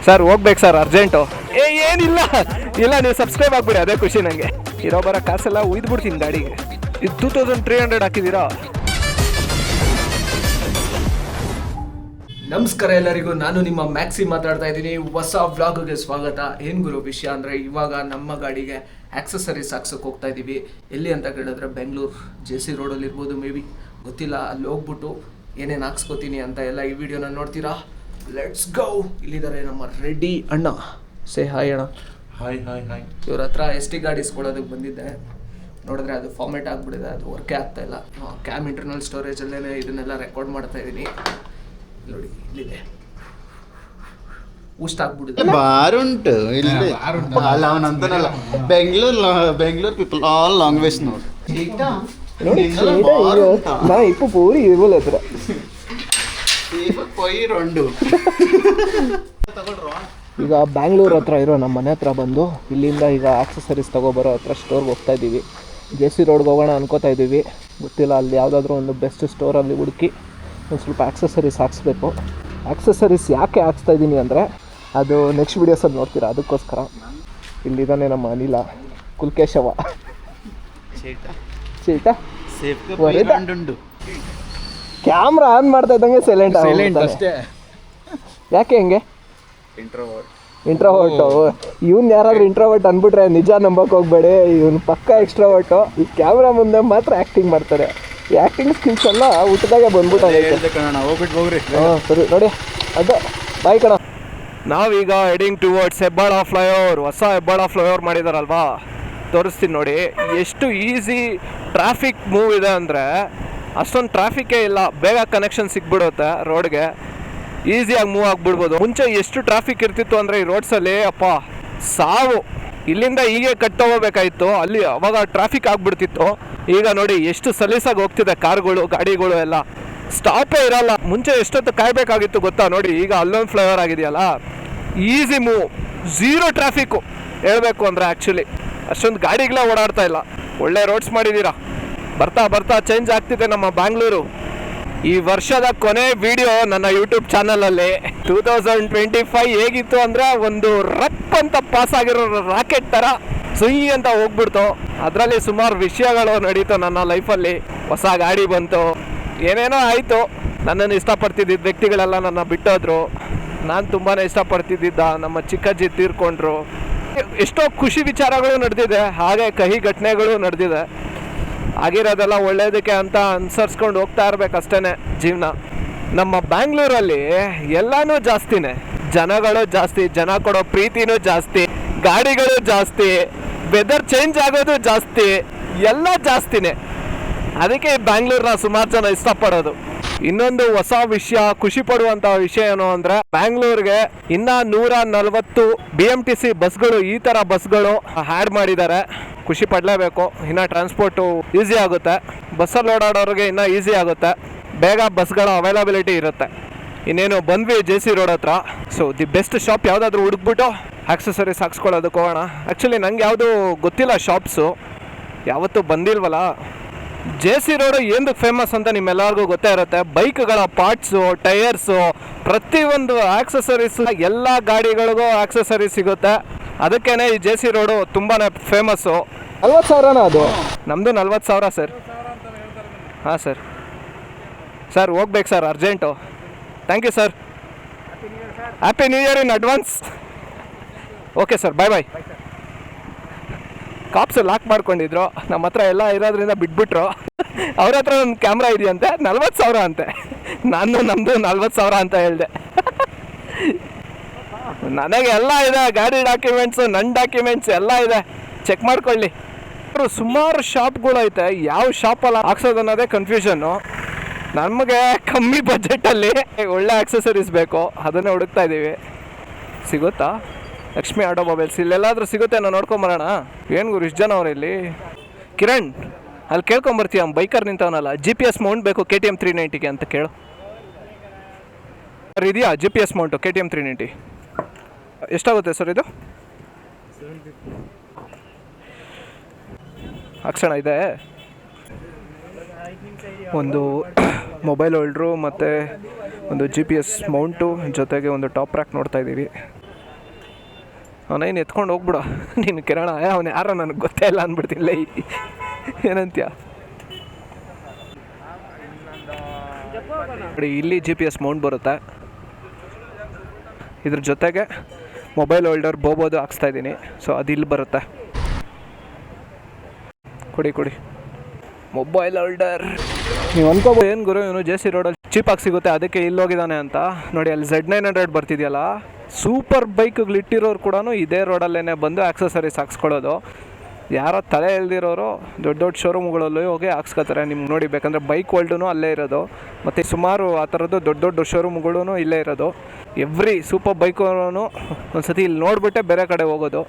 Sir ಹೋಗ್ಬೇಕು sir urgent. ಏನಿಲ್ಲ ಇಲ್ಲ, ನೀವು ಸಬ್ಸ್ಕ್ರೈಬ್ ಆಗಿಬಿಡಿ, ಅದೇ ಖುಷಿ ನನಗೆ. ಇರೋ ಬರೋ ಕಾಸೆಲ್ಲ ಉಯ್ದುಬಿಡ್ತೀನಿ ಗಾಡಿಗೆ. ಇದು 2300 ಹಾಕಿದ್ದೀರಾ? ನಮಸ್ಕಾರ ಎಲ್ಲರಿಗೂ, ನಾನು ನಿಮ್ಮ ಮ್ಯಾಕ್ಸಿ ಮಾತಾಡ್ತಾ ಇದ್ದೀನಿ. ಹೊಸ ವ್ಲಾಗ್ಗೆ ಸ್ವಾಗತ. ಏನು ಗುರು ವಿಷಯ ಅಂದರೆ, ಇವಾಗ ನಮ್ಮ ಗಾಡಿಗೆ ಆಕ್ಸೆಸರೀಸ್ ಹಾಕ್ಸೋಕೆ ಹೋಗ್ತಾ ಇದ್ದೀವಿ. ಎಲ್ಲಿ ಅಂತ ಕೇಳಿದ್ರೆ ಬೆಂಗಳೂರು JC ರೋಡಲ್ಲಿ ಇರ್ಬೋದು, ಮೇ ಬಿ ಗೊತ್ತಿಲ್ಲ. ಅಲ್ಲಿ ಹೋಗ್ಬಿಟ್ಟು ಏನೇನು ಹಾಕ್ಸ್ಕೊತೀನಿ ಅಂತ ಎಲ್ಲ ಈ ವಿಡಿಯೋನ ನೋಡ್ತೀರಾ. Let's go. ಇಲ್ಲಿದ್ದಾರೆ ನಮ್ಮ ರೆಡ್ಡಿ ಅಣ್ಣ. ಸೇ ಹಾಯ್ ಅಣ್ಣ. Hi hi hi. ಇವ್ರ ಹತ್ರ SD ಕಾರ್ಡ್ ಇಸ್ಕೊಳ್ಳೋದಕ್ಕೆ ಬಂದಿದ್ದೆ. ನೋಡಿದ್ರೆ ಅದು ಫಾರ್ಮೇಟ್ ಆಗಿಬಿಟ್ಟಿದೆ, ಅದು ವರ್ಕೇ ಆಗ್ತಾ ಇಲ್ಲ. ಕ್ಯಾಮ್ ಇಂಟರ್ನಲ್ ಸ್ಟೋರೇಜಲ್ಲೇ ಇದನ್ನೆಲ್ಲ ರೆಕಾರ್ಡ್ ಮಾಡ್ತಾ ಇದ್ದೀನಿ. ನೋಡಿ ಇಲ್ಲಿದೆ, ಊಷ್ಟ ಆಗ್ಬಿಟ್ಟಿದೆ. ಬಾರುಂಟು ಇಲ್ಲಿ ಅವನಂತನಲ್ಲ. ಬೆಂಗಳೂರು ಪೀಪಲ್ ಆಲ್ ಲಾಂಗ್ವೇಜ್ ನೋಡಿ. ನಾ ಇಪ್ಪು ಪೂರಿ ಇರ್ಬೋಲ್ ಹತ್ರ ಈಗ ಬ್ಯಾಂಗ್ಳೂರ್ ಹತ್ರ ಇರೋ ನಮ್ಮ ಮನೆ ಹತ್ರ ಬಂದು ಇಲ್ಲಿಂದ ಈಗ ಆಕ್ಸೆಸರೀಸ್ ತೊಗೊಬರೋ ಹತ್ರ ಸ್ಟೋರ್ಗೆ ಹೋಗ್ತಾ ಇದ್ದೀವಿ. JC ರೋಡ್ಗೆ ಹೋಗೋಣ ಅನ್ಕೋತಾ ಇದ್ದೀವಿ. ಗೊತ್ತಿಲ್ಲ, ಅಲ್ಲಿ ಯಾವುದಾದ್ರೂ ಒಂದು ಬೆಸ್ಟ್ ಸ್ಟೋರಲ್ಲಿ ಹುಡುಕಿ ಒಂದು ಸ್ವಲ್ಪ ಆಕ್ಸೆಸರೀಸ್ ಹಾಕ್ಸ್ಬೇಕು. ಆಕ್ಸೆಸರೀಸ್ ಯಾಕೆ ಹಾಕ್ಸ್ತಾ ಇದ್ದೀನಿ ಅಂದರೆ, ಅದು ನೆಕ್ಸ್ಟ್ ವೀಡಿಯೋಸಲ್ಲಿ ನೋಡ್ತೀರಾ. ಅದಕ್ಕೋಸ್ಕರ ಇಲ್ಲಿದ್ದಾನೆ ನಮ್ಮ ಅನಿಲ ಕುಲ್ಕೇಶವ. ಚೀಟ ಕ್ಯಾಮ್ರಾ ಆನ್ ಮಾಡ್ತಾ ಇದ್ದಂಗೆ ಸೈಲೆಂಟ್ ಅಷ್ಟೇ. ಯಾಕೆ ಹೆಂಗೆ ಇಂಟ್ರೋವರ್ಟು? ಇವ್ನು ಯಾರಾದ್ರೂ ಇಂಟ್ರೋವರ್ಟ್ ಅಂದ್ಬಿಟ್ರೆ ನಿಜ ನಂಬಕ್ಕೆ ಹೋಗ್ಬೇಡಿ, ಇವನು ಪಕ್ಕ ಎಕ್ಸ್ಟ್ರೋವರ್ಟು. ಈ ಕ್ಯಾಮ್ರಾ ಮುಂದೆ ಮಾತ್ರ ಆ್ಯಕ್ಟಿಂಗ್ ಮಾಡ್ತಾರೆ. ಈ ಆ್ಯಕ್ಟಿಂಗ್ ಸ್ಕಿಲ್ಸ್ ಎಲ್ಲ ಊಟದಾಗೆ ಬಂದ್ಬಿಟ್ಟು ಹೋಗ್ರಿ. ಹಾಂ ಸರಿ ನೋಡಿ, ಅದು ಬಾಯ್ ಕಣ. ನಾವೀಗ ಹೆಡಿಂಗ್ ಟುವರ್ಡ್ಸ್ ಹೆಬ್ಬಾಳ ಫ್ಲೈಓವರ್. ಹೊಸ ಹೆಬ್ಬಾಳ ಫ್ಲೈಓವರ್ ಮಾಡಿದಾರಲ್ವಾ, ತೋರಿಸ್ತೀನಿ ನೋಡಿ. ಎಷ್ಟು ಈಸಿ ಟ್ರಾಫಿಕ್ ಮೂವ್ ಇದೆ ಅಂದರೆ, ಅಷ್ಟೊಂದು ಟ್ರಾಫಿಕ್ಕೇ ಇಲ್ಲ. ಬೇಗ ಕನೆಕ್ಷನ್ ಸಿಕ್ಬಿಡುತ್ತೆ ರೋಡ್ಗೆ, ಈಸಿಯಾಗಿ ಮೂವ್ ಆಗಿಬಿಡ್ಬೋದು. ಮುಂಚೆ ಎಷ್ಟು ಟ್ರಾಫಿಕ್ ಇರ್ತಿತ್ತು ಅಂದರೆ ಈ ರೋಡ್ಸಲ್ಲಿ, ಅಪ್ಪ ಸಾವು. ಇಲ್ಲಿಂದ ಹೀಗೆ ಕಟ್ಟೋಗಬೇಕಾಯಿತು, ಅಲ್ಲಿ ಅವಾಗ ಟ್ರಾಫಿಕ್ ಆಗಿಬಿಡ್ತಿತ್ತು. ಈಗ ನೋಡಿ ಎಷ್ಟು ಸಲೀಸಾಗಿ ಹೋಗ್ತಿದೆ ಕಾರ್ಗಳು, ಗಾಡಿಗಳು ಎಲ್ಲ. ಸ್ಟಾಪೇ ಇರಲ್ಲ. ಮುಂಚೆ ಎಷ್ಟೊತ್ತು ಕಾಯಬೇಕಾಗಿತ್ತು ಗೊತ್ತಾ? ನೋಡಿ ಈಗ ಅಲ್ಲೊಂದು ಫ್ಲೈಓವರ್ ಆಗಿದೆಯಲ್ಲ, ಈಸಿ ಮೂವ್, ಝೀರೋ ಟ್ರಾಫಿಕ್ಕು ಹೇಳಬೇಕು ಅಂದರೆ. ಆ್ಯಕ್ಚುಲಿ ಅಷ್ಟೊಂದು ಗಾಡಿಗಳೇ ಓಡಾಡ್ತಾ ಇಲ್ಲ. ಒಳ್ಳೆ ರೋಡ್ಸ್ ಮಾಡಿದ್ದೀರಾ. ಬರ್ತಾ ಬರ್ತಾ ಚೇಂಜ್ ಆಗ್ತಿದೆ ನಮ್ಮ ಬ್ಯಾಂಗ್ಳೂರು. ಈ ವರ್ಷದ ಕೊನೆ ವಿಡಿಯೋ ನನ್ನ ಯೂಟ್ಯೂಬ್ ಚಾನಲಲ್ಲಿ 2025 ಹೇಗಿತ್ತು ಅಂದರೆ, ಒಂದು ರಪ್ ಅಂತ ಪಾಸ್ ಆಗಿರೋ ರಾಕೆಟ್ ಥರ ಸುಯಿ ಅಂತ ಹೋಗ್ಬಿಡ್ತು. ಅದರಲ್ಲಿ ಸುಮಾರು ವಿಷಯಗಳು ನಡೀತು ನನ್ನ ಲೈಫಲ್ಲಿ. ಹೊಸ ಗಾಡಿ ಬಂತು, ಏನೇನೋ ಆಯಿತು. ನನ್ನನ್ನು ಇಷ್ಟಪಡ್ತಿದ್ದ ವ್ಯಕ್ತಿಗಳೆಲ್ಲ ನನ್ನ ಬಿಟ್ಟೋದ್ರು. ನಾನು ತುಂಬಾ ಇಷ್ಟಪಡ್ತಿದ್ದ ನಮ್ಮ ಚಿಕ್ಕಜ್ಜಿ ತೀರ್ಕೊಂಡ್ರು. ಎಷ್ಟೋ ಖುಷಿ ವಿಚಾರಗಳು ನಡೆದಿದೆ, ಹಾಗೆ ಕಹಿ ಘಟನೆಗಳು ನಡೆದಿದೆ. ಆಗಿರೋದೆಲ್ಲ ಒಳ್ಳೇದಕ್ಕೆ ಅಂತ ಅನುಸರಿಸ್ಕೊಂಡು ಹೋಗ್ತಾ ಇರ್ಬೇಕಷ್ಟೇ ಜೀವನ. ನಮ್ಮ ಬ್ಯಾಂಗ್ಳೂರಲ್ಲಿ ಎಲ್ಲನೂ ಜಾಸ್ತಿನೇ, ಜನಗಳು ಜಾಸ್ತಿ, ಜನ ಕೊಡೋ ಪ್ರೀತಿನೂ ಜಾಸ್ತಿ, ಗಾಡಿಗಳು ಜಾಸ್ತಿ, ವೆದರ್ ಚೇಂಜ್ ಆಗೋದು ಜಾಸ್ತಿ, ಎಲ್ಲ ಜಾಸ್ತಿನೇ. ಅದಕ್ಕೆ ಬ್ಯಾಂಗ್ಳೂರ್ನ ಸುಮಾರು ಜನ ಇಷ್ಟಪಡೋದು. ಇನ್ನೊಂದು ಹೊಸ ವಿಷಯ, ಖುಷಿ ಪಡುವಂಥ ವಿಷಯ ಏನು ಅಂದರೆ, ಬ್ಯಾಂಗ್ಳೂರ್ಗೆ ಇನ್ನ 140 BMTC ಬಸ್ಗಳು, ಈ ಥರ ಬಸ್ಗಳು ಆ್ಯಡ್ ಮಾಡಿದ್ದಾರೆ. ಖುಷಿ ಪಡಲೇಬೇಕು. ಇನ್ನು ಟ್ರಾನ್ಸ್ಪೋರ್ಟು ಈಸಿ ಆಗುತ್ತೆ, ಬಸ್ಸಲ್ಲಿ ಓಡಾಡೋರಿಗೆ ಇನ್ನೂ ಈಸಿ ಆಗುತ್ತೆ, ಬೇಗ ಬಸ್ಗಳ ಅವೈಲಬಿಲಿಟಿ ಇರುತ್ತೆ. ಇನ್ನೇನು ಬಂದ್ವಿ JC ರೋಡ್ ಹತ್ರ. ಸೊ ದಿ ಬೆಸ್ಟ್ ಶಾಪ್ ಯಾವುದಾದ್ರೂ ಹುಡುಕ್ಬಿಟ್ಟು ಆಕ್ಸೆಸರೀಸ್ ಹಾಕ್ಸ್ಕೊಳ್ಳೋದಕ್ಕೆ ಹೋಗೋಣ. ಆ್ಯಕ್ಚುಲಿ ನಂಗೆ ಯಾವುದು ಗೊತ್ತಿಲ್ಲ ಶಾಪ್ಸು, ಯಾವತ್ತೂ ಬಂದಿಲ್ವಲ್ಲ. JC ರೋಡು ಏನಕ್ಕೆ ಫೇಮಸ್ ಅಂತ ನಿಮ್ಮೆಲ್ಲರಿಗೂ ಗೊತ್ತೇ ಇರುತ್ತೆ. ಬೈಕ್ಗಳ ಪಾರ್ಟ್ಸು, ಟೈರ್ಸು, ಪ್ರತಿಯೊಂದು ಆಕ್ಸೆಸರೀಸ್, ಎಲ್ಲ ಗಾಡಿಗಳಿಗೂ ಆಕ್ಸೆಸರೀಸ್ ಸಿಗುತ್ತೆ. ಅದಕ್ಕೇ ಈ JC ರೋಡು ತುಂಬಾ ಫೇಮಸ್ಸು. 40,000ನಾ ಅದು? ನಮ್ಮದು 40,000 ಸರ್. ಹಾಂ ಸರ್. ಸರ್ ಹೋಗ್ಬೇಕು sir urgent. Thank you sir. Happy new year in advance. Okay sir, bye bye. Cops ಲಾಕ್ ಮಾಡ್ಕೊಂಡಿದ್ರು, ನಮ್ಮ ಹತ್ರ ಎಲ್ಲ ಇರೋದ್ರಿಂದ ಬಿಟ್ಬಿಟ್ರು. ಅವ್ರ ಹತ್ರ ಒಂದು ಕ್ಯಾಮ್ರಾ ಇದೆಯಂತೆ, 40,000 ಅಂತೆ. ನಮ್ಮದು 40,000 ಅಂತ ಹೇಳಿದೆ. ನನಗೆ ಎಲ್ಲ ಇದೆ, ಗಾಡಿ ಡಾಕ್ಯುಮೆಂಟ್ಸು, ನನ್ನ ಡಾಕ್ಯುಮೆಂಟ್ಸ್ ಎಲ್ಲ ಇದೆ, ಚೆಕ್ ಮಾಡ್ಕೊಳ್ಳಿ. ಸುಮಾರು ಶಾಪ್ಗಳು ಐತೆ, ಯಾವ ಶಾಪಲ್ಲಿ ಹಾಕ್ಸೋದು ಅನ್ನೋದೇ ಕನ್ಫ್ಯೂಷನ್ನು. ನಮಗೆ ಕಮ್ಮಿ ಬಜೆಟಲ್ಲಿ ಒಳ್ಳೆ ಆಕ್ಸೆಸರೀಸ್ ಬೇಕು, ಅದನ್ನೇ ಹುಡುಕ್ತಾ ಇದ್ದೀವಿ. ಸಿಗುತ್ತಾ? ಲಕ್ಷ್ಮಿ ಆಟೋಮೊಬೈಲ್ಸ್ ಇಲ್ಲೆಲ್ಲಾದರೂ ಸಿಗುತ್ತೆ, ನಾವು ನೋಡ್ಕೊಂಬರೋಣ. ಏನು ಗುರು ಇಷ್ಟು ಜನ ಅವ್ರು ಇಲ್ಲಿ? ಕಿರಣ್, ಅಲ್ಲಿ ಕೇಳ್ಕೊಂಬರ್ತೀಯ, ಬೈಕರ್ ನಿಂತವನಲ್ಲ, GPS ಮೌಂಟ್ ಬೇಕು KTM 390ಗೆ ಅಂತ ಕೇಳು. ಸರ್ ಇದೆಯಾ GPS ಮೌಂಟು KTM 390? ಎಷ್ಟಾಗುತ್ತೆ ಸರ್ ಇದು? ಹಾಕ್ಸೋಣ. ಇದೆ ಒಂದು ಮೊಬೈಲ್ ಹೋಲ್ಡ್ರು ಮತ್ತು ಒಂದು GPS ಮೌಂಟು, ಜೊತೆಗೆ ಒಂದು ಟಾಪ್ ರ್ಯಾಕ್ ನೋಡ್ತಾ ಇದ್ದೀವಿ. ಅವನೇನು ಎತ್ಕೊಂಡು ಹೋಗ್ಬಿಡು ನೀನು ಕಿರಣ ಅವನು ಯಾರೋ ನನಗೆ ಗೊತ್ತೇ ಇಲ್ಲ ಅಂದ್ಬಿಡ್ತೀನಿ ಲೈ ಏನಂತ್ಯ ನೋಡಿ ಇಲ್ಲಿ GPS ಮೌಂಟ್ ಬರುತ್ತೆ. ಇದ್ರ ಜೊತೆಗೆ ಮೊಬೈಲ್ ಹೋಲ್ಡರ್ ಬೋಬೋದು ಹಾಕ್ಸ್ತಾ ಇದ್ದೀನಿ. ಸೊ ಅದು ಇಲ್ಲಿ ಬರುತ್ತೆ. ಕೊಡಿ ಮೊಬೈಲ್ ಹೋಲ್ಡರ್. ನೀವು ಅನ್ಕೋಬೋದು ಏನು ಗುರು ಇವನು JC ರೋಡಲ್ಲಿ ಚೀಪಾಗಿ ಸಿಗುತ್ತೆ ಅದಕ್ಕೆ ಇಲ್ಲಿ ಹೋಗಿದ್ದಾನೆ ಅಂತ. ನೋಡಿ ಅಲ್ಲಿ Z900 ಬರ್ತಿದೆಯಲ್ಲ, ಸೂಪರ್ ಬೈಕ್ಗಳು ಇಟ್ಟಿರೋರು ಕೂಡ ಇದೇ ರೋಡಲ್ಲೇ ಬಂದು ಆಕ್ಸಸರೀಸ್ ಹಾಕ್ಸ್ಕೊಳ್ಳೋದು. ಯಾರೋ ತಲೆ ಎಳ್ದಿರೋರು ದೊಡ್ಡ ಶೋರೂಮ್ಗಳಲ್ಲಿ ಹೋಗಿ ಹಾಕ್ಸ್ಕೊತಾರೆ. ನಿಮ್ಗೆ ನೋಡಿ ಬೇಕಂದರೆ ಬೈಕ್ ವರ್ಲ್ಡೂ ಅಲ್ಲೇ ಇರೋದು, ಮತ್ತು ಸುಮಾರು ಆ ಥರದ್ದು ದೊಡ್ಡ ಶೋರೂಮ್ಗಳೂ ಇಲ್ಲೇ ಇರೋದು. ಎವ್ರಿ ಸೂಪರ್ ಬೈಕವನು ಒಂದು ಸತಿ ಇಲ್ಲಿ ನೋಡಿಬಿಟ್ಟೆ ಬೇರೆ ಕಡೆ ಹೋಗೋದು.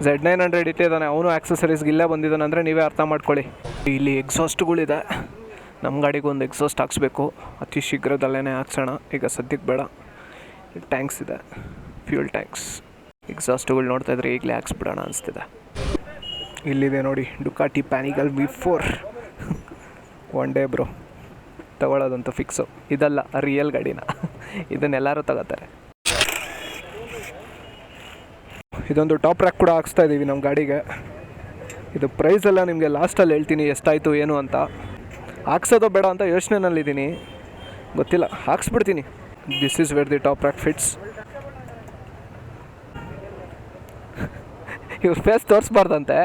Z900 ಇಟ್ಟಿದ್ದಾನೆ, ಅವನು ಆಕ್ಸಸರೀಸ್ಗೆ ಇಲ್ಲೇ ಬಂದಿದ್ದಾನೆ ಅಂದರೆ ನೀವೇ ಅರ್ಥ ಮಾಡ್ಕೊಳ್ಳಿ. ಇಲ್ಲಿ ಎಕ್ಸಾಸ್ಟ್ಗಳಿದೆ. ನಮ್ಮ ಗಾಡಿಗೆ ಒಂದು ಎಕ್ಸಾಸ್ಟ್ ಹಾಕ್ಸ್ಬೇಕು, ಅತಿ ಶೀಘ್ರದಲ್ಲೇ ಹಾಕ್ಸೋಣ. ಈಗ ಸದ್ಯಕ್ಕೆ ಬೇಡ. ಟ್ಯಾಂಕ್ಸ್ ಇದೆ, ಫ್ಯೂಲ್ ಟ್ಯಾಂಕ್ಸ್. ಎಕ್ಸಾಸ್ಟ್ಗಳು ನೋಡ್ತಾ ಇದ್ರೆ ಈಗಲೇ ಹಾಕ್ಸ್ಬಿಡೋಣ ಅನಿಸ್ತಿದೆ. ಇಲ್ಲಿದೆ ನೋಡಿ Ducati Panigale V4 one day bro ತಗೊಳ್ಳೋದಂತೂ ಫಿಕ್ಸು. ಇದಲ್ಲ ರಿಯಲ್ ಗಾಡಿನ, ಇದನ್ನೆಲ್ಲರೂ ತಗೋತಾರೆ. ಇದೊಂದು ಟಾಪ್ ರ್ಯಾಕ್ ಕೂಡ ಹಾಕ್ಸ್ತಾ ಇದ್ದೀವಿ ನಮ್ಮ ಗಾಡಿಗೆ. ಇದು ಪ್ರೈಸೆಲ್ಲ ನಿಮಗೆ ಲಾಸ್ಟಲ್ಲಿ ಹೇಳ್ತೀನಿ ಎಷ್ಟಾಯಿತು ಏನು ಅಂತ. ಹಾಕ್ಸೋದು ಬೇಡ ಅಂತ ಯೋಚನೆನಲ್ಲಿದ್ದೀನಿ, ಗೊತ್ತಿಲ್ಲ, ಹಾಕ್ಸ್ಬಿಡ್ತೀನಿ. This is where the top rack fits. ಇವ್ರ ಫೇಸ್ ತೋರಿಸ್ಬಾರ್ದಂತೆ,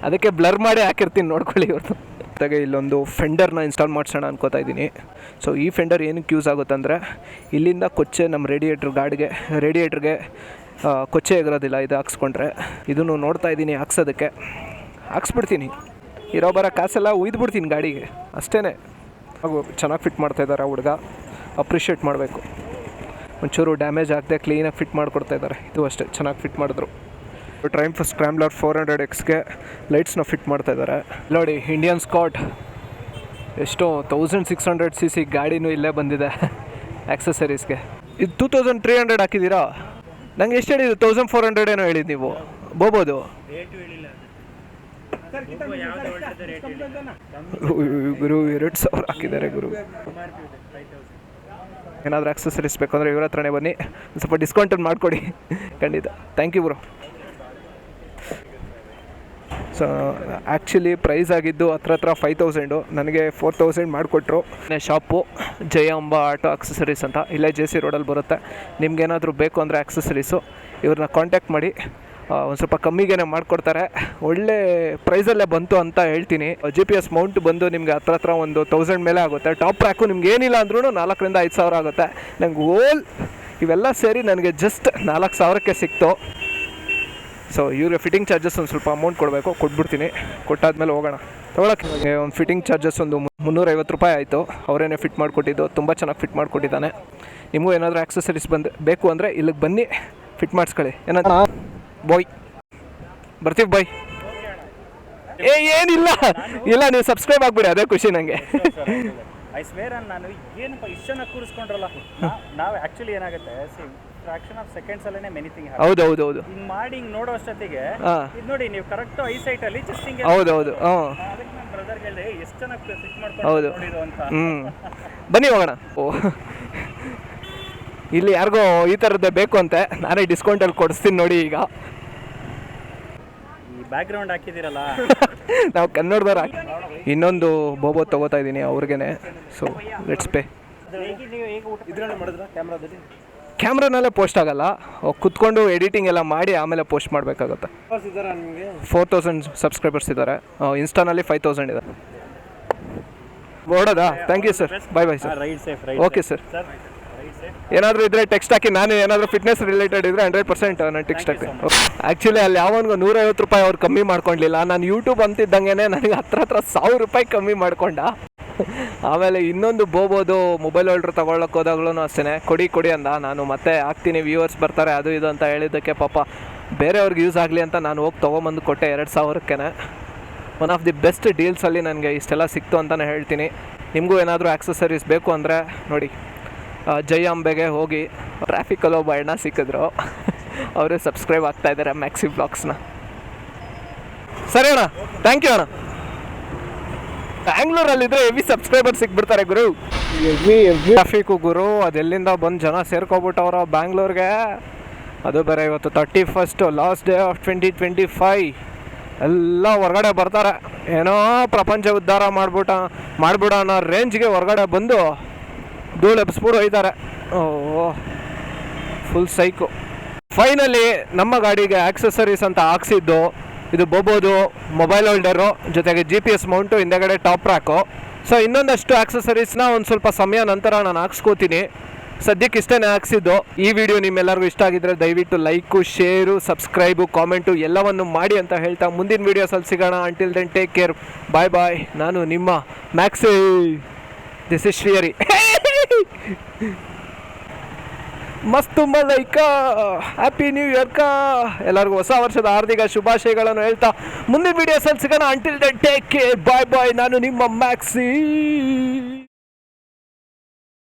ಅದಕ್ಕೆ ಬ್ಲರ್ ಮಾಡಿ ಹಾಕಿರ್ತೀನಿ, ನೋಡ್ಕೊಳ್ಳಿ ಇವ್ರದ್ದು. ಜೊತೆಗೆ ಇಲ್ಲೊಂದು ಫೆಂಡರ್ನ ಇನ್ಸ್ಟಾಲ್ ಮಾಡಿಸೋಣ ಅನ್ಕೋತಾ ಇದ್ದೀನಿ. ಸೊ ಈ ಫೆಂಡರ್ ಏನಕ್ಕೆ ಯೂಸ್ ಆಗುತ್ತೆ ಅಂದರೆ, ಇಲ್ಲಿಂದ ಕೊಚ್ಚೆ ನಮ್ಮ ರೇಡಿಯೇಟ್ರಿಗೆ ಕೊಚ್ಚೆ ಎಗರೋದಿಲ್ಲ ಇದು ಹಾಕ್ಸ್ಕೊಂಡ್ರೆ. ಇದನ್ನು ನೋಡ್ತಾ ಇದ್ದೀನಿ ಹಾಕ್ಸೋದಕ್ಕೆ, ಹಾಕ್ಸ್ಬಿಡ್ತೀನಿ. ಇರೋ ಬರೋ ಕಾಸೆಲ್ಲ ಉಯ್ದುಬಿಡ್ತೀನಿ ಗಾಡಿಗೆ, ಅಷ್ಟೇ. ಹಾಗೂ ಚೆನ್ನಾಗಿ ಫಿಟ್ ಮಾಡ್ತಾಯಿದ್ದಾರೆ ಹುಡುಗ, ಅಪ್ರಿಷಿಯೇಟ್ ಮಾಡಬೇಕು. ಒಂಚೂರು ಡ್ಯಾಮೇಜ್ ಆಗದೆ ಕ್ಲೀನಾಗಿ ಫಿಟ್ ಮಾಡಿಕೊಡ್ತಾಯಿದ್ದಾರೆ. ಇದು ಅಷ್ಟೇ ಚೆನ್ನಾಗಿ ಫಿಟ್ ಮಾಡಿದ್ರು. ಟ್ರೈಂಫ್ ಸ್ಕ್ರ್ಯಾಂಬ್ಲರ್ 400Xಗೆ ಲೈಟ್ಸ್ನ ಫಿಟ್ ಮಾಡ್ತಾಯಿದ್ದಾರೆ. ನೋಡಿ ಇಂಡಿಯನ್ ಸ್ಕಾಟ್ ಎಷ್ಟು 1600cc ಗಾಡಿನೂ ಇಲ್ಲೇ ಬಂದಿದೆ ಆಕ್ಸಸರೀಸ್ಗೆ. ಇದು 2300 ಹಾಕಿದ್ದೀರಾ? ನಂಗೆ ಎಷ್ಟು ಹೇಳಿದ್ದು? 1400 ಏನೋ ಹೇಳಿದ್ದು ನೀವು. ಬೋಬೋದು ಗುರು 2000 ಹಾಕಿದ್ದಾರೆ ಗುರು. ಏನಾದರೂ ಆಕ್ಸಸರೀಸ್ ಬೇಕಂದರೆ ಇವ್ರ ಹತ್ರನೇ ಬನ್ನಿ, ಸ್ವಲ್ಪ ಡಿಸ್ಕೌಂಟನ್ನು ಮಾಡಿಕೊಡಿ ಖಂಡಿತ. Thank you bro. So actually price ಆಗಿದ್ದು ಹತ್ರ 5000, ನನಗೆ 4000 ಮಾಡಿಕೊಟ್ರು. ಶಾಪು ಜಯಾಂಬ ಆಟೋ ಆಕ್ಸಸರೀಸ್ ಅಂತ, ಇಲ್ಲೇ JC ರೋಡಲ್ಲಿ ಬರುತ್ತೆ. ನಿಮ್ಗೇನಾದರೂ ಬೇಕು ಅಂದರೆ ಆಕ್ಸಸರೀಸು ಇವ್ರನ್ನ ಕಾಂಟ್ಯಾಕ್ಟ್ ಮಾಡಿ, ಒಂದು ಸ್ವಲ್ಪ ಕಮ್ಮಿಗೆ ಮಾಡಿಕೊಡ್ತಾರೆ. ಒಳ್ಳೆ ಪ್ರೈಸಲ್ಲೇ ಬಂತು ಅಂತ ಹೇಳ್ತೀನಿ. GPS ಮೌಂಟ್ ಬಂದು ನಿಮಗೆ ಹತ್ರ ಒಂದು 1000 ಮೇಲೆ ಆಗುತ್ತೆ. ಟಾಪ್ ರ್ಯಾಕು ನಿಮ್ಗೆ ಏನಿಲ್ಲ ಅಂದ್ರೂ 4,000 to 5,000 ಆಗುತ್ತೆ. ನಂಗೆ ಇವೆಲ್ಲ ಸೇರಿ ನನಗೆ ಜಸ್ಟ್ 4,000ಕ್ಕೆ ಸಿಕ್ತು. ಸೊ ಇವ್ರಿಗೆ ಫಿಟ್ಟಿಂಗ್ ಚಾರ್ಜಸ್ ಒಂದು ಸ್ವಲ್ಪ ಅಮೌಂಟ್ ಕೊಡಬೇಕು, ಕೊಟ್ಬಿಡ್ತೀನಿ. ಕೊಟ್ಟಾದ್ಮೇಲೆ ಹೋಗೋಣ ತೊಗೊಳಕ್ಕೆ. ಒಂದು ಫಿಟ್ಟಿಂಗ್ ಚಾರ್ಜಸ್ ಒಂದು 350 ರೂಪಾಯಿ ಆಯಿತು. ಅವರೇನೇ ಫಿಟ್ ಮಾಡಿಕೊಟ್ಟಿದ್ದು, ತುಂಬ ಚೆನ್ನಾಗಿ ಫಿಟ್ ಮಾಡಿಕೊಟ್ಟಿದ್ದಾನೆ. ನಿಮಗೂ ಏನಾದರೂ ಆಕ್ಸಸರೀಸ್ ಬೇಕು ಅಂದರೆ ಇಲ್ಲಿಗೆ ಬನ್ನಿ, ಫಿಟ್ ಮಾಡಿಸ್ಕೊಳ್ಳಿ. ಏನಂತ ಬಾಯ್ ಬರ್ತೀವಿ ಬಾಯ್. ಏನಿಲ್ಲ ಇಲ್ಲ, ನೀವು ಸಬ್ಸ್ಕ್ರೈಬ್ ಆಗಿಬಿಡಿ, ಅದೇ ಖುಷಿ ನನಗೆ. ಐ ಸ್ವೇರ್ ನಾನು ಏನಪ್ಪ ಇಷ್ಟು ಚೆನ್ನಾಗಿ ಕೂರಿಸ್ಕೊಂಡ್ರಲ್ಲ. ನಾವು ಆ್ಯಕ್ಚುಲಿ ಏನಾಗುತ್ತೆ, ಫ್ರಾಕ್ಷನ್ ಆಫ್ ಸೆಕೆಂಡ್ಸ್ ಅಲ್ಲೇ ಮೆನಿಥಿಂಗ್. ಹೌದು ಹಿಂಗೆ ಮಾಡಿ ಹಿಂಗೆ ನೋಡೋ ಅಷ್ಟೊತ್ತಿಗೆ ಇದು ನೋಡಿ ನೀವು ಕರೆಕ್ಟ್ ಐಸೈಟ್ ಅಲ್ಲಿ ಜಸ್ಟ್ ಹಿಂಗೆ. ಹೌದು ಅದಕ್ಕೆ ನನ್ನ ಬ್ರದರ್ ಹೇಳಿದೆ ಎಷ್ಟು ಚೆನ್ನಾಗಿ ಫಿಟ್ ಮಾಡ್ಕೊಂಡು ನೋಡಿದ್ರು ಅಂತ. ಬನ್ನಿ ಹೋಗೋಣ. ಇಲ್ಲಿ ಯಾರಿಗೋ ಈ ಥರದ್ದೇ ಬೇಕು ಅಂತೆ, ನಾನೇ ಡಿಸ್ಕೌಂಟಲ್ಲಿ ಕೊಡಿಸ್ತೀನಿ ನೋಡಿ. ಈಗ ಬ್ಯಾಕ್ ಗ್ರೌಂಡ್ ಹಾಕಿದ್ದೀರಲ್ಲ, ನಾವು ಕನ್ನಡದವ್ರು ಇನ್ನೊಂದು ಬೋಬೋ ತೊಗೋತಾ ಇದ್ದೀನಿ ಅವ್ರಿಗೇನೆ. So let's pay. ಕ್ಯಾಮ್ರಾನಲ್ಲೇ ಪೋಸ್ಟ್ ಆಗಲ್ಲ, ಕುತ್ಕೊಂಡು ಎಡಿಟಿಂಗ್ ಎಲ್ಲ ಮಾಡಿ ಆಮೇಲೆ ಪೋಸ್ಟ್ ಮಾಡಬೇಕಾಗುತ್ತೆ. 4000 ಸಬ್ಸ್ಕ್ರೈಬರ್ಸ್ ಇದ್ದಾರೆ. ಇನ್ಸ್ಟಾನಲ್ಲಿ 5000 ಇದೆ. ಓಡೋದಾ? Thank you sir, bye sir. Okay sir, ಏನಾದರೂ ಇದ್ದರೆ ಟೆಕ್ಸ್ಟ್ ಹಾಕಿ. ನಾನು ಏನಾದರೂ ಫಿಟ್ನೆಸ್ ರಿಲೇಟೆಡ್ ಇದ್ದರೆ 100% ನಾನು ಟೆಕ್ಸ್ಟ್ ಹಾಕ್ತೀನಿ. ಆ್ಯಕ್ಚುಲಿ ಅಲ್ಲಿ ಯಾವನಿಗೂ 150 ರೂಪಾಯಿ ಅವ್ರು ಕಮ್ಮಿ ಮಾಡ್ಕೊಂಡಿಲ್ಲ. ನಾನು ಯೂಟ್ಯೂಬ್ ಅಂತಿದ್ದಂಗೆ ನನಗೆ ಹತ್ರ 1000 ರೂಪಾಯಿ ಕಮ್ಮಿ ಮಾಡ್ಕೊಂಡ. ಆಮೇಲೆ ಇನ್ನೊಂದು ಬೋಬೋದು ಮೊಬೈಲ್ ಹೋಲ್ಡ್ರ್ ತೊಗೊಳಕ್ಕೆ ಹೋದಾಗ್ಲೂ ಅಷ್ಟೇ ಕೊಡಿ ಅಂದ. ನಾನು ಮತ್ತೆ ಹಾಕ್ತೀನಿ, ವ್ಯೂವರ್ಸ್ ಬರ್ತಾರೆ ಅದು ಇದು ಅಂತ ಹೇಳಿದ್ದಕ್ಕೆ ಪಾಪ ಬೇರೆಯವ್ರಿಗೆ ಯೂಸ್ ಆಗಲಿ ಅಂತ ನಾನು ಹೋಗಿ ತೊಗೊಂಬಂದು ಕೊಟ್ಟೆ 2000ಕ್ಕೆ. ಒನ್ ಆಫ್ ದಿ ಬೆಸ್ಟ್ ಡೀಲ್ಸಲ್ಲಿ ನನಗೆ ಇಷ್ಟೆಲ್ಲ ಸಿಕ್ತು ಅಂತಲೇ ಹೇಳ್ತೀನಿ. ನಿಮಗೂ ಏನಾದರೂ ಆಕ್ಸಸರೀಸ್ ಬೇಕು ಅಂದರೆ ನೋಡಿ, ಜಯಾಂಬೆಗೆ ಹೋಗಿ. ಟ್ರಾಫಿಕಲ್ಲಿ ಒಬ್ಬ ಅಣ್ಣ ಸಿಕ್ಕಿದ್ರು, ಅವರು ಸಬ್ಸ್ಕ್ರೈಬ್ ಆಗ್ತಾಯಿದ್ದಾರೆ ಮ್ಯಾಕ್ಸಿ ಬ್ಲಾಗ್ಸ್ನ. ಸರಿ ಅಣ್ಣ, ಥ್ಯಾಂಕ್ ಯು ಅಣ್ಣ. ಬ್ಯಾಂಗ್ಳೂರಲ್ಲಿದ್ದರೆ ಹೆವಿ ಸಬ್ಸ್ಕ್ರೈಬರ್ ಸಿಕ್ಬಿಡ್ತಾರೆ ಗುರು. ಟ್ರಾಫಿಕ್ಕು ಗುರು, ಅದೆಲ್ಲಿಂದ ಬಂದು ಜನ ಸೇರ್ಕೊಬಿಟ್ಟವ್ರ ಬ್ಯಾಂಗ್ಳೂರ್ಗೆ. ಅದು ಬೇರೆ ಇವತ್ತು 31st ಲಾಸ್ಟ್ ಡೇ ಆಫ್ 2025. ಎಲ್ಲ ಹೊರಗಡೆ ಬರ್ತಾರೆ, ಏನೋ ಪ್ರಪಂಚ ಉದ್ಧಾರ ಮಾಡ್ಬಿಡ ಅನ್ನೋ ರೇಂಜ್ಗೆ ಹೊರಗಡೆ ಬಂದು ಧೂಳು ಎಬ್ಸ್ಬಿಟ್ಟು ಹೋಯ್ತಾರೆ. Full psych. ಫೈನಲಿ ನಮ್ಮ ಗಾಡಿಗೆ ಆಕ್ಸೆಸರೀಸ್ ಅಂತ ಹಾಕ್ಸಿದ್ದು ಇದು ಬೋಬೋದು, ಮೊಬೈಲ್ ಹೋಲ್ಡರು, ಜೊತೆಗೆ GPS ಮೌಂಟು, ಹಿಂದೆಗಡೆ ಟಾಪ್ ರ್ಯಾಕು. ಸೊ ಇನ್ನೊಂದಷ್ಟು ಆಕ್ಸೆಸರೀಸ್ನ ಒಂದು ಸ್ವಲ್ಪ ಸಮಯ ನಂತರ ನಾನು ಹಾಕ್ಸ್ಕೋತೀನಿ. ಸದ್ಯಕ್ಕೆ ಇಷ್ಟೇ ಹಾಕ್ಸಿದ್ದು. ಈ ವಿಡಿಯೋ ನಿಮ್ಮೆಲ್ಲರಿಗೂ ಇಷ್ಟ ಆಗಿದ್ರೆ ದಯವಿಟ್ಟು ಲೈಕು, ಶೇರು, ಸಬ್ಸ್ಕ್ರೈಬು, ಕಾಮೆಂಟು ಎಲ್ಲವನ್ನು ಮಾಡಿ ಅಂತ ಹೇಳ್ತಾ ಮುಂದಿನ ವೀಡಿಯೋಸಲ್ಲಿ ಸಿಗೋಣ. ಅಂಟಿಲ್ ದೆನ್ ಟೇಕ್ ಕೇರ್, ಬಾಯ್ ಬಾಯ್. ನಾನು ನಿಮ್ಮ ಮ್ಯಾಕ್ಸಿ, ದಿಸ್ ಇಸ್ ಶ್ರೀಹರಿ. ಮಸ್ತು ಮಲೈಕಾ, ಹ್ಯಾಪಿ ನ್ಯೂ ಇಯರ್ ಕಾ. ಎಲ್ಲರಿಗೂ ಹೊಸ ವರ್ಷದ ಹಾರ್ದಿಕ ಶುಭಾಶಯಗಳನ್ನು ಹೇಳ್ತಾ ಮುಂದಿನ ವೀಡಿಯೋಸಲ್ಲಿ ಸಿಗೋಣ. ಅಂಟಿಲ್ ದೆನ್ ಟೇಕ್ ಕೇರ್, ಬಾಯ್ ಬಾಯ್. ನಾನು ನಿಮ್ಮ ಮ್ಯಾಕ್ಸಿ.